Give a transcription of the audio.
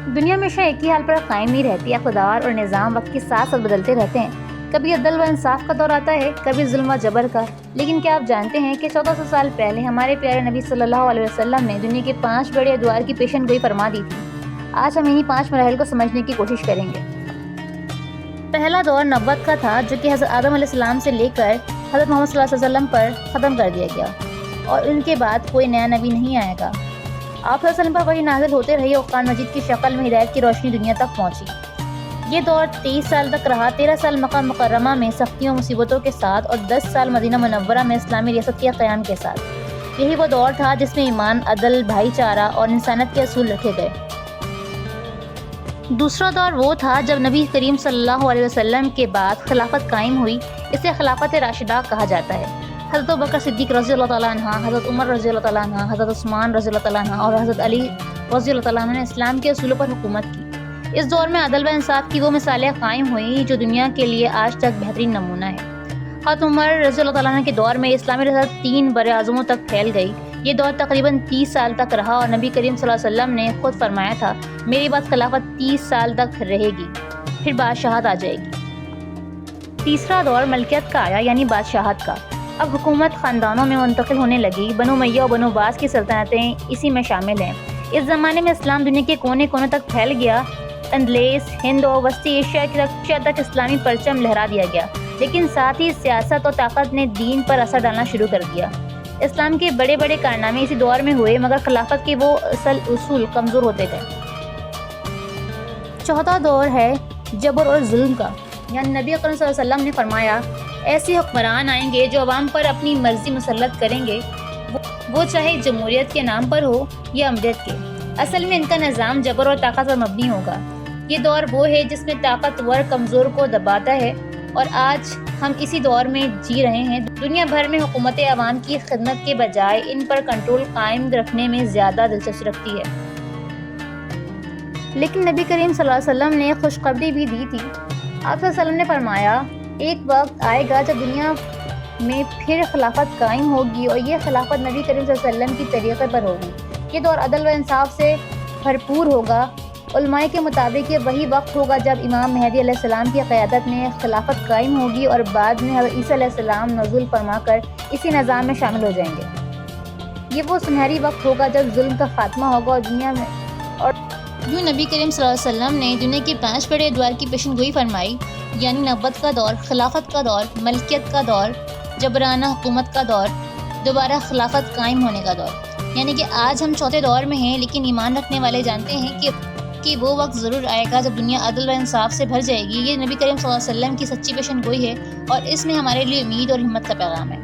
دنیا ہمیشہ ایک ہی حال پر قائم نہیں رہتی، اقتدار اور نظام وقت کے ساتھ ساتھ بدلتے رہتے ہیں۔ کبھی عدل و انصاف کا دور آتا ہے، کبھی ظلم و جبر کا۔ لیکن کیا آپ جانتے ہیں کہ 1400 سال پہلے ہمارے پیارے نبی صلی اللہ علیہ وسلم نے دنیا کے 5 بڑے ادوار کی پیشن گوئی فرما دی تھی۔ آج ہم انہی 5 مراحل کو سمجھنے کی کوشش کریں گے۔ پہلا دور نبوت کا تھا، جو کہ حضرت آدم علیہ السلام سے لے کر حضرت محمد صلی اللہ علیہ وسلم پر ختم کر دیا گیا، اور ان کے بعد کوئی نیا نبی نہیں آئے گا۔ آپ صلی اللہ علیہ وسلم پر وحی نازل ہوتے رہی اور قرآن مجید کی شکل میں ہدایت کی روشنی دنیا تک پہنچی۔ یہ دور 23 سال تک رہا، 13 سال مکہ مکرمہ میں سختیوں مصیبتوں کے ساتھ اور 10 سال مدینہ منورہ میں اسلامی ریاست کے قیام کے ساتھ۔ یہی وہ دور تھا جس میں ایمان، عدل، بھائی چارہ اور انسانیت کے اصول رکھے گئے۔ دوسرا دور وہ تھا جب نبی کریم صلی اللہ علیہ وسلم کے بعد خلافت قائم ہوئی۔ اسے خلافت راشدہ کہا جاتا ہے۔ حضرت ابوبکر صدیق رضی اللہ تعالیٰ عنہ، حضرت عمر رضی اللہ تعالیٰ عنہ، حضرت عثمان رضی اللہ تعالیٰ عنہ اور حضرت علی رضی اللہ تعالیٰ عنہ نے اسلام کے اصولوں پر حکومت کی۔ اس دور میں عدل و انصاف کی وہ مثالیں قائم ہوئیں جو دنیا کے لیے آج تک بہترین نمونہ ہے۔ حضرت عمر رضی اللہ تعالیٰ عنہ کے دور میں اسلامی ریاست 3 براعظموں تک پھیل گئی۔ یہ دور تقریباً 30 سال تک رہا اور نبی کریم صلی اللہ علیہ وسلم نے خود فرمایا تھا، میری بعد خلافت 30 سال تک رہے گی، پھر بادشاہت آ جائے گی۔ تیسرا دور ملکیت کا آیا، یعنی بادشاہت کا۔ اب حکومت خاندانوں میں منتقل ہونے لگی۔ بنو امیہ اور بنو عباس کی سلطنتیں اسی میں شامل ہیں۔ اس زمانے میں اسلام دنیا کے کونے کونے تک پھیل گیا۔ اندلس، ہند اور وسطی ایشیا تک اسلامی پرچم لہرا دیا گیا، لیکن ساتھ ہی سیاست اور طاقت نے دین پر اثر ڈالنا شروع کر دیا۔ اسلام کے بڑے بڑے کارنامے اسی دور میں ہوئے، مگر خلافت کے وہ اصل اصول کمزور ہوتے گئے۔ چوتھا دور ہے جبر اور ظلم کا، یعنی نبی اکرم صلی اللہ علیہ وسلم نے فرمایا، ایسے حکمران آئیں گے جو عوام پر اپنی مرضی مسلط کریں گے، وہ چاہے جمہوریت کے نام پر ہو یا امریت کے۔ اصل میں ان کا نظام جبر اور طاقت پر مبنی ہوگا۔ یہ دور وہ ہے جس میں طاقتور کمزور کو دباتا ہے، اور آج ہم اسی دور میں جی رہے ہیں۔ دنیا بھر میں حکومت عوام کی خدمت کے بجائے ان پر کنٹرول قائم رکھنے میں زیادہ دلچسپی رکھتی ہے۔ لیکن نبی کریم صلی اللہ علیہ وسلم نے خوشخبری بھی دی تھی۔ آپ صلی اللہ علیہ وسلم نے فرمایا، ایک وقت آئے گا جب دنیا میں پھر خلافت قائم ہوگی، اور یہ خلافت نبی کریم صلی اللہ علیہ وسلم کی طریقے پر ہوگی۔ یہ دور عدل و انصاف سے بھرپور ہوگا۔ علماء کے مطابق یہ وہی وقت ہوگا جب امام مہدی علیہ السلام کی قیادت میں خلافت قائم ہوگی، اور بعد میں حضرت عیسیٰ علیہ السلام نزول فرما کر اسی نظام میں شامل ہو جائیں گے۔ یہ وہ سنہری وقت ہوگا جب ظلم کا خاتمہ ہوگا اور دنیا میں جو نبی کریم صلی اللہ علیہ وسلم نے دنیا کے 5 بڑے ادوار کی پیشن گوئی فرمائی، یعنی نبوت کا دور، خلافت کا دور، ملکیت کا دور، جبرانہ حکومت کا دور، دوبارہ خلافت قائم ہونے کا دور۔ یعنی کہ آج ہم چوتھے دور میں ہیں، لیکن ایمان رکھنے والے جانتے ہیں کہ وہ وقت ضرور آئے گا جب دنیا عدل و انصاف سے بھر جائے گی۔ یہ نبی کریم صلی اللہ علیہ وسلم کی سچی پیشن گوئی ہے، اور اس میں ہمارے لیے امید اور ہمت کا پیغام ہے۔